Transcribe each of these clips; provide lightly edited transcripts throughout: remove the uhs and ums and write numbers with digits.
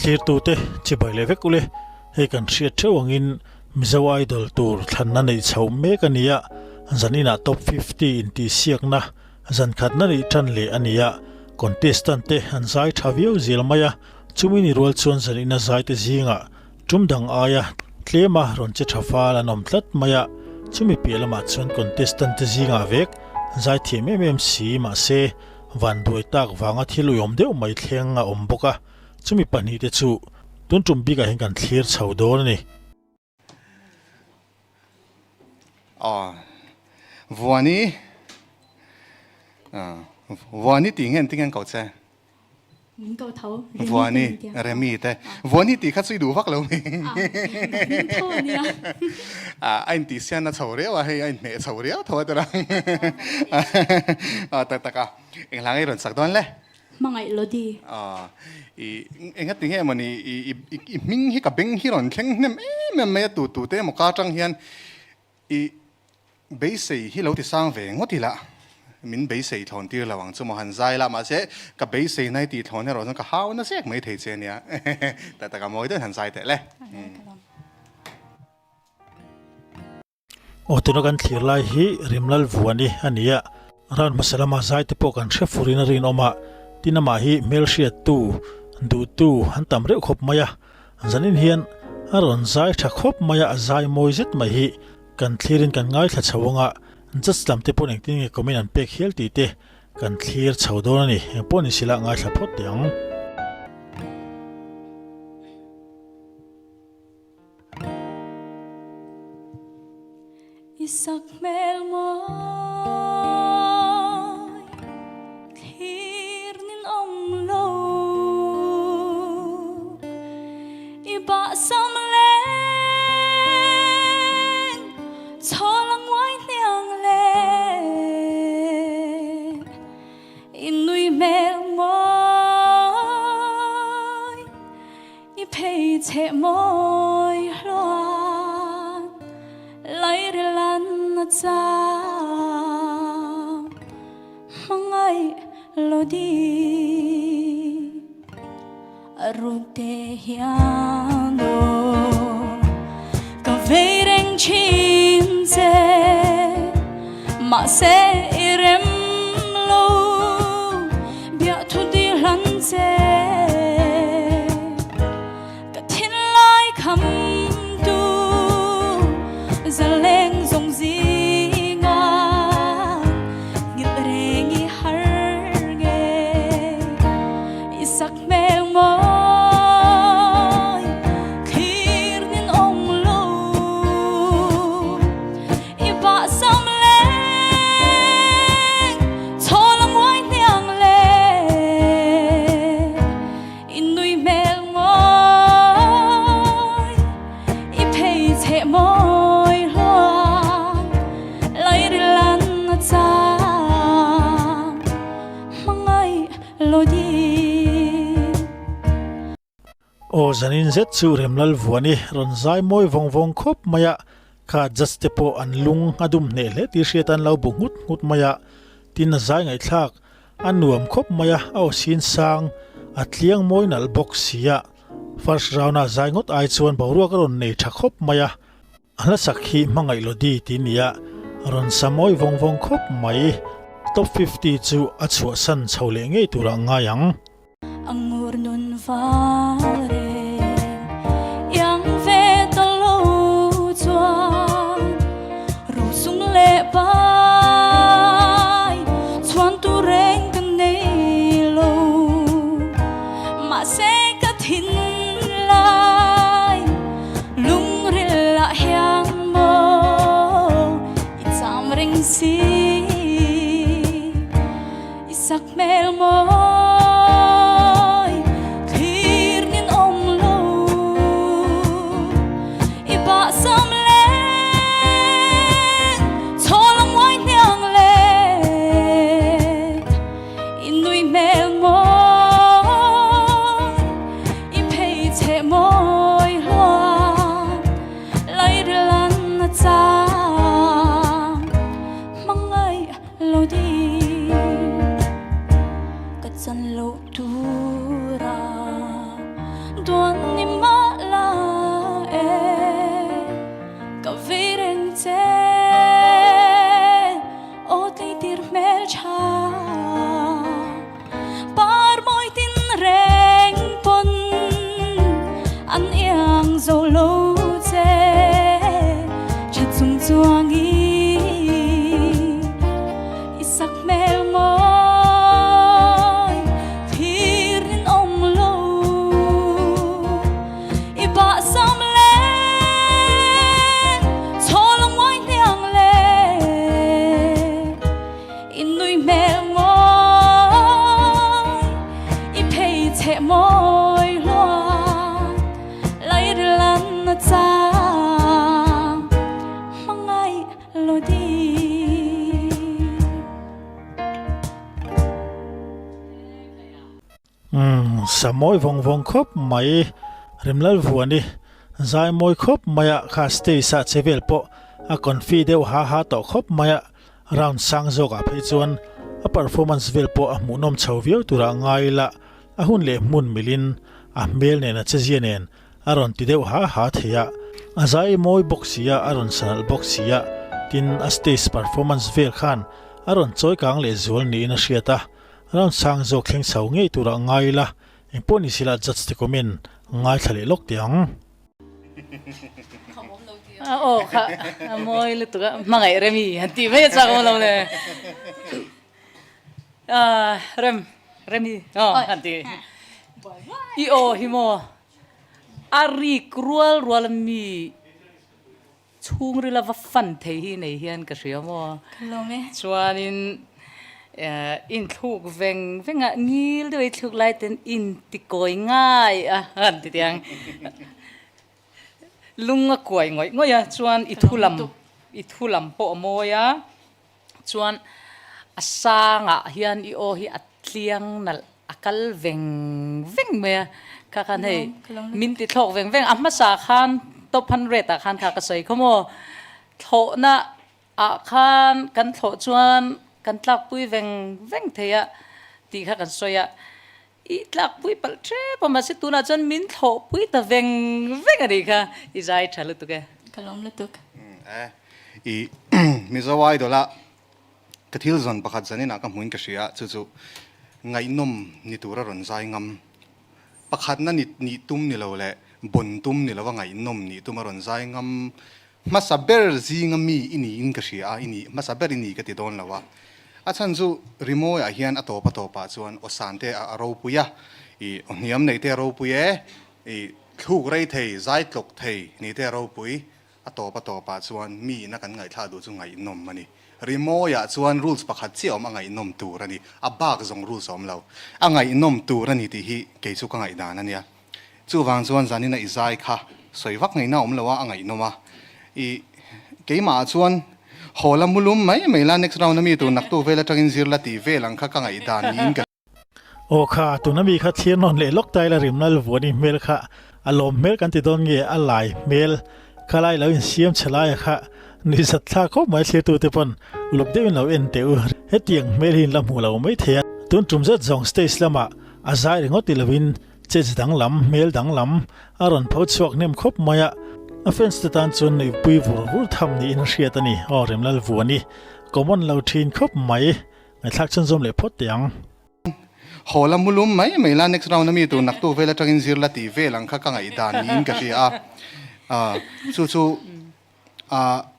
clear tu te chi bai le vek ule he kan hriat thewangin mizo idol tur thlanna nei chho mek ania zanina top 50 in ti siakna zan khatna ri than le ania contestant te hanzai thaviu zilmaya chumini rol chon zanina zai te zinga tumdang aya tlema ron che thafal anom tlat maya chumi pelama chon contestant te zinga vek zai theme mmc ma se van doi tak wanga thiluyom deuh mai thlenga omboka chumi pani te chu tun tumbi ka hen kan thlir chhodor ni vuani vuani tingen tingen cậu xe cậu thấu vuani remi te vuani ti khát suy đủ vắc lâu mi anh ti xem nó chầu réo hay anh mẹ chầu réo thôi tao ta cả anh lang ấy rồi sắc đoan lẽ mang ai lo đi anh hát tiếng em mà mình hi cả beng hi rồi khen nem mẹ tụ te một cá trăng hiền bây giờ hi lâu thì sang về ngót thì lạ mình bây giờ thằng tiêu là hoàng chung một hành dài là mà sẽ cái bây giờ này thì thằng này rồi nó cái hao nó sẽ mấy thời gian nhá tại cái mỗi đứa hành dài thế lẽ o tino kan thlir lai hi Remlalvuani ania ran masala ma zai te po kan shefurina rin oma tinama hi melshia tu du tu han tam reu khop maya zanin hian aron zai tha khop maya zai moizet mai hi kan thlirin kan ngai thla chawanga just lam te pon engtin comment an pek hial ti te kan thlir chhodor ani pon sila ngai thla phot tiang isak mel moi thir nin om lo iba sam len cholang wai nyang le inui mel moi i pei che moi loan lai re lan na cha mangai lo di aruk te hian do ka vei reng chin se ma se irem lo bia thu di lan se ka thin lai kham tu zaleng zong zi nga ngil rengi har ge isak mel moi khir nin om lo iba sam leng cholam wai nyang le inui mel moi i pei che moi loan lai ri lan na cha mangai lo di o zanin zet chu Remlalvuani ron zai moi vong khop maya kha just te po an lung adum ne le ti hriatan lo bu ngut maya tin zai ngai thlak an nuam khop maya au sin sang atliang moi nal box sia first round a zai ngot ai chuan boruak ron nei tha khop maya ala sakhi mangai lo di tinia ron samoi vong khop mai top 50 chu achua san chhole ngei tura ngayang angur nun vare yang ve talo chuan ro sung le pai chuan tu reng kan nei lo ma se ka thin lai lung ril la hyang mo i cham reng si isak mel moi khir nin om lo iba sam leng cholang wai nyang le inui mel moi i pei che moi loan lai ri lan na cha mangai lo di môi loa lấy lần nó cha mang ai lo đi Samoi vong khop mai Remlalvuani zai moi khop maya kha stay sa chevel po a confideu ha to khop maya round sang zoga phechuan a performance vel po a munom chhoviau tura ngai la a hun le mun milin a mel ne na chejien aron tideu ha thia a zai moi boxia aron sanal boxia tin a stage performance vel khan aron choi kang le zol ni na hriata round sang zo khleng chho ngei tura ngai la imponi sila judge te komen ngai thale lok tiang kha moi lu tu mangai remi ti me cha ko lo le remi anti I hi mo ari rual mi chung ri la va fan the hi nei hian ka ria mo lo me chuanin in thuk venga ngil doi thuk lai ten in ti koi ngai han ti tiang lunga koi ngoi ya chuan i thulam po moya chuan asanga hian hi atliang nal akal veng me ka kan hei min ti thok veng amma sa khan top 100 ta khan kha ka sei khomo tho na a khan kan tho chuan kan tlak pui veng theya ti kha kan soya I tlak pui pal tre pa ma se tuna chan min tho pui ta veng ari kha I zai thalu tu ke kalom lu tuk I mi zawai dola kathil zon pakhat zanin aka hmuin ka hria chu ngai nom ni tura ron zai ngam pakhat na ni tum ni lo le bon tum ni lo ngai nom ni tum ron zai ngam masaber zi ngami ini in ka hria ini masaber ini ka ti don lawa achan chu rimo ya hian atopa chuan osante a ro puya I oniam nei te ro puye I thuk rei thei zai tlok thei ni te ro pui atopa chuan mi na kan ngai thla du chu ngai nom mani rimo ya chuan rules pakhat chiom angai nom tur ani a bak zong rules om lo angai nom tur ani ti hi ke chu ka ngai dan ania chu wang chuan zanina izai kha soiwak ngai na om lawa angai noma I keima chuan hola mulum mai la next round mi tu nak tu vela tangin zirla ti velang kha ka ngai dan nin ka o kha tu na mi kha thien non le lok tai la Remlalvuani mel kha alom mel kan ti don nge alai mel khalai lo insiam chalai kha ni sat tha ko mai thle tu te pon lop de lo en te u hetiang mel hin lam hu lo mai thea tun tum zat zong stage lama azai ringo ti lovin che dang lam mel dang lam aron phau chuak nem khop maya offense te tan chun nei pui vur tham ni in hriat ani Remlalvuani common lo thin khop mai ngai thak chun zom le phot tiang hola mulum mai la next round mi tu nak tu vela tangin zirla ti velang kha ka ngai dan nin ka hria chu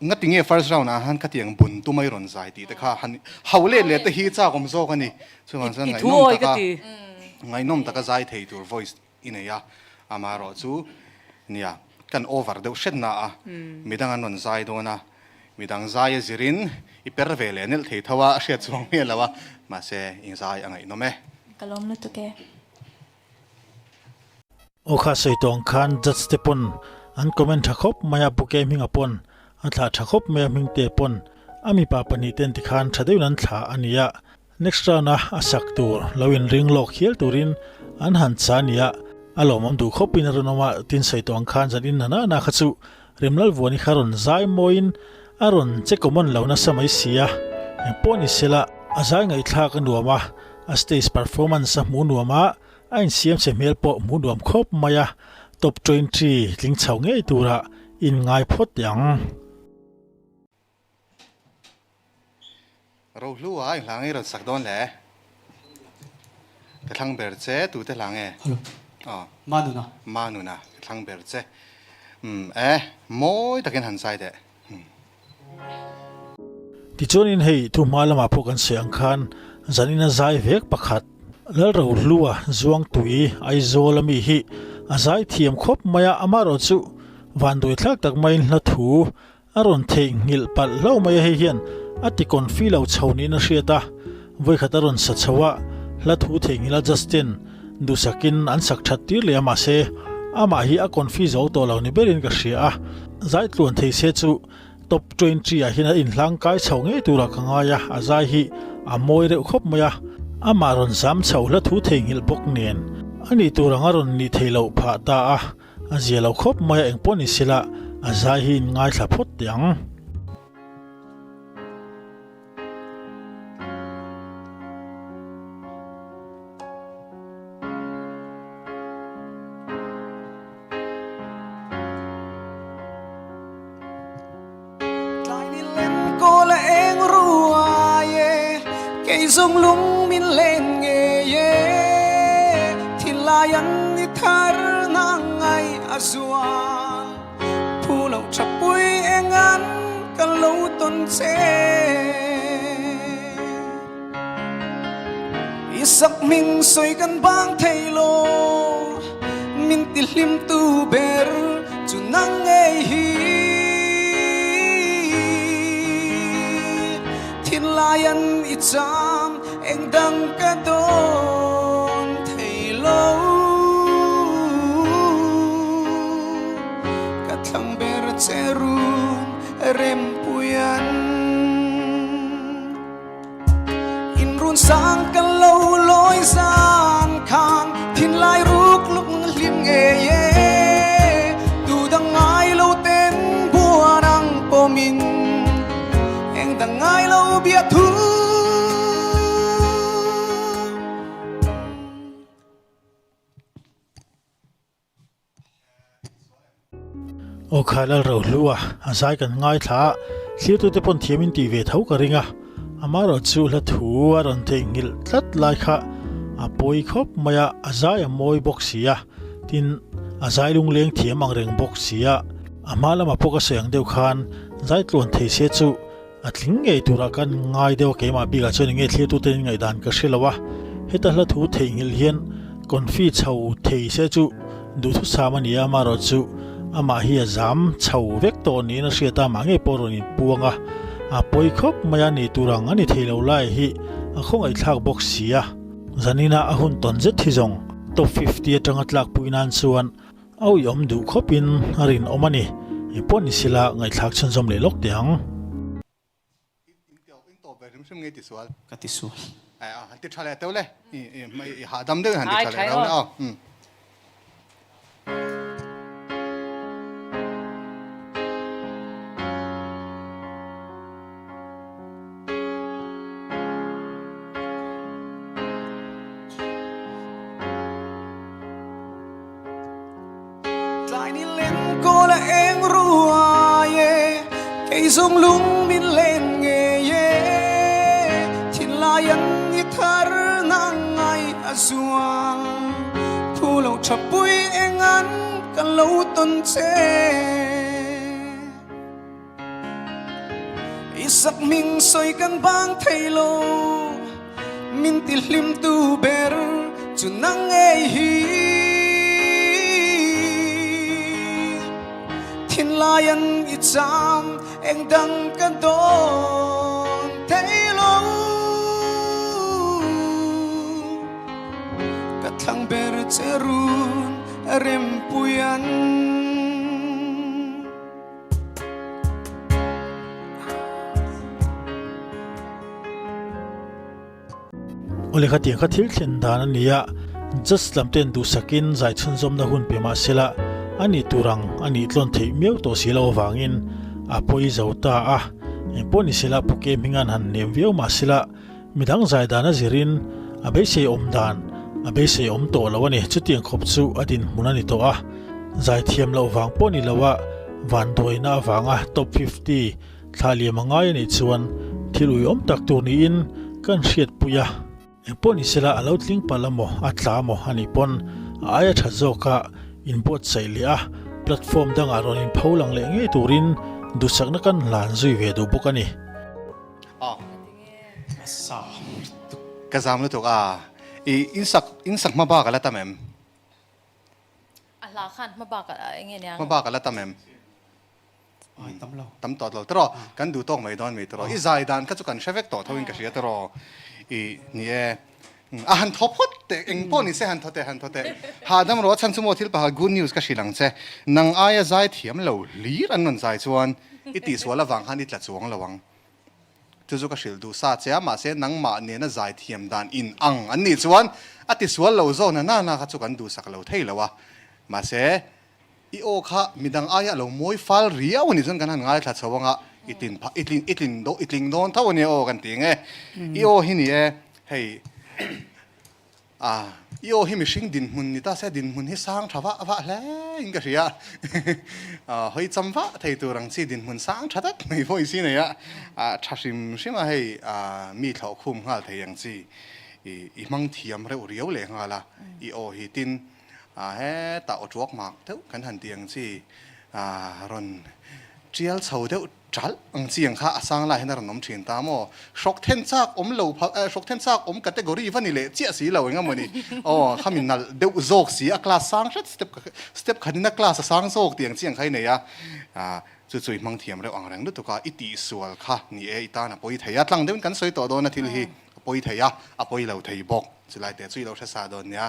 ngatinge first round han ka tiang bun tu mai ron zai ti te kha han haule le te hi cha kom zo ka ni chu man san ngai nom ta ka zai thei tur voice ina ya amaro chu nia kan over de shet na midang anon zai do na midang zai zirin I pervele nel thei thawa hriat chuang me lawa ma se in zai angai no me kalom lu tuk o kha soitong khan judge te pon an comment thakop maya buke minga pon atha thakop me ming te pon ami pa pani ten ti khan thadeu nan thla ania next round a asak tur lowin ring lok hiel turin an han chania alomam du khopin ronoma tin soitong khan janin na khachu Remlalvuani kharon zai moin aron che common launa samai sia poni sela azai ngai thla ka nuama a stage performance mu nuama a insiam che mel po mu nuam khop maya top 20 ling chau nge tura in ngai phot yang ro lu ai langai ro sak don le ka thang ber che tu te lange manuna thang ber che moi takin han sai de ti chonin hei tu malama phokan siang khan zanina zai vek pakhat lal ro luwa zuang tui ai zolami hi azai thiam khop maya amaro chu vandoi thlak tak mai na thu aron theinghil pal lo mai he hian ati kon fi lo chhoni na hriata voi khataron sa chawa la thu theinghila justin ดูสักินอันสักชัดตีเลียมาเซอามาฮีอากอนฟีโซตัวเรานี่เบรินกษีอะใจตลวนเทเซจูtop 20อะฮินาอินหลังกายเฉาเงยตัวละกังายะอาใจฮีอามวยเร็วครบมายะอามารอนซ้ำเฉาละทูเทงหิลบกเนียนอันนี้ตัวรังอารอนนี่เทเลาผ่าตาอะอาเจียเราครบมายะเองปนิสิละอาใจฮีง่ายสับพดยังSông lung min lên nghe ye thì la yan đi thar nang ngày azuan phu lâu chập bui em ăn cả lâu tuần xe isak min soi kan bang thay lo min til lim tu ber chu nang nghe hi thiên la yan icham anh đang cả đón thầy lâu cả thằng bé rất sẽ run rem puyan in run sang cả lâu lối gian khang thiên lai ruk lúc lim nghe ye tu đang ai lâu tên bùa đang po min anh đang ai lâu biết thuโอคายแล้วเราลัวอาศัยกันง่ายท่าเสียตัวเตปนเทียมินตีเวทเท่ากริงะอามาเราจูละถัวรันเทงิลทัดไล่ค่ะอาปอยคบมายาอาศัยมวยบกเสียทินอาศัยลุงเลี้ยงเทียมังเริงบกเสียอามาละมาพกเสียงเดียวกันใจตลวนเทเสจูอัดลิงเงยตัวกันง่ายเดียวเกมาบีกาจนเงยเสียตัวเต็งไงดันก็เสียละวะเฮตัละถัวเทงิลเฮียนก่อนฟีเช่าเทเสจูดูทุกสามัญยามาเราจูอามาเฮียจามเฉาเวกตัวนี้นะเสียตามังเอปอรุนิปวงอ่ะอาปอยคบมายันนี่ตุรังอันนี้เทเลวไล่ฮีอาคงไอทักบ็อกเสียจันนี่นะอาหุ่นตอนเจ็ดที่จงท็อป50จังอัตลักปุยนันส่วนเอายอมดูคบอินอารินอมานี่ไอปอนิสิละไงทักชนสมเลยลกเดียงกติสุหันติดทะเลเต้าเลยไม่หาดำด้วยหันติดทะเลเราแล้วcô là em rùa ye cây sông lung min lên nghe ye thiên la yan đi thar nang ngày azuan thu lâu chập bui em ăn cả lâu tuần che isak min soi kan bang thay lo min til lim tu ber chu nang nghe hi thiên la yan icham anh đang cả đón thấy lâu cả thằng bé rất sẽ run rem puyan ole khati khathil thlen dan ania just lamten du sakin zai chun zom na hun pe ma sela ani turang ani tlon thei meu to silo wangin apoi zauta a emponi sila puke mingan han nem veu ma sila midang zai dana zirin abe se omdan abe se om to lawani chutiang khop chu adin munani to a zai thiam lo wang poni lawa van doina wanga top 50 thali mangai ni chuan thilui om tak tur ni in kan hriat puya emponi sila aloutling palamo atlamo ani pon aya thazoka input sailia platform dang aron in phaulang le nge turin dusakna kan lan zui ve do bokani sa kazam lu tok insak ma ba kala tamem ala khan ma ba ka nge nya ma ba kala tamem tam to lo tro kan du tong mai don mai tro i zai dan ka chu kan shevek to thawin ka sia tro i ni e หันทบพดแต่เองป้อนี่เสหันทอแต่หาดำรถฉันสมมติที่ปะกูนิวส์ก็สิหลังเจนังอายใจเทียมเหล่าลีอันนั้นใจชวนอิติสวละวังหันอิตละจวงละวังจู่ๆก็สิลดูซาเจ้ามาเสนังมาเนี่ยน่ะใจเทียมดานอินอังอันนี้ชวนอติสวเหล่าโซนน่าก็จุกันดูสักเหล่าเท่แล้ววะมาเสอีโอค่ะมีดังอายเหล่ามวยฟัลเรียวนี่จนกันหันง่ายทัดสว่างอ่ะอิตินโดนเท่าวันนี้โอกันติงอีโอหินี่ให้อีโอหิมิชิงดินมุนนี่ตาเสดินมุนให้สร้างชาวะแล้วอิงกะเสียเฮ้ยจำว่าไทยตัวรังสีดินมุนสร้างชัดไม่พออีสิเนี่ยชัดชิมาให้มีเท่าคุมงาไทยยังสิอีมังเทียมเรียวเลยงาละอีโอหิตินเฮ้ตาอดวกมากเท่ากันหันเตียงสิรอนเจียลเสาเท่าจัลอังเสียงข้าสร้างลายให้นารน้ำเชียนตามช็อกเทนซากเหลาช็อกเทนซากแคตตากรีฟันนี่เลยเจี๊ยสีเหลาอย่างงี้มันนี่ข้ามินนัลเดือดโจกสีคลาสสร้างชัดสเต็ปขันนักคลาสสร้างโจกเตียงเสียงใครเนี่ยจุดๆมังเทียมเรื่องอ่างแรงด้วยตัวก็อิติสวลค่ะนี่อีตานะปอยไทยตั้งเดิมกันสวยต่อโดนนะทีนี้ปอยไทยปอยเหลาไทยบอกสุดท้ายแต่ช่วยเราชัดสาโดนเนี่ย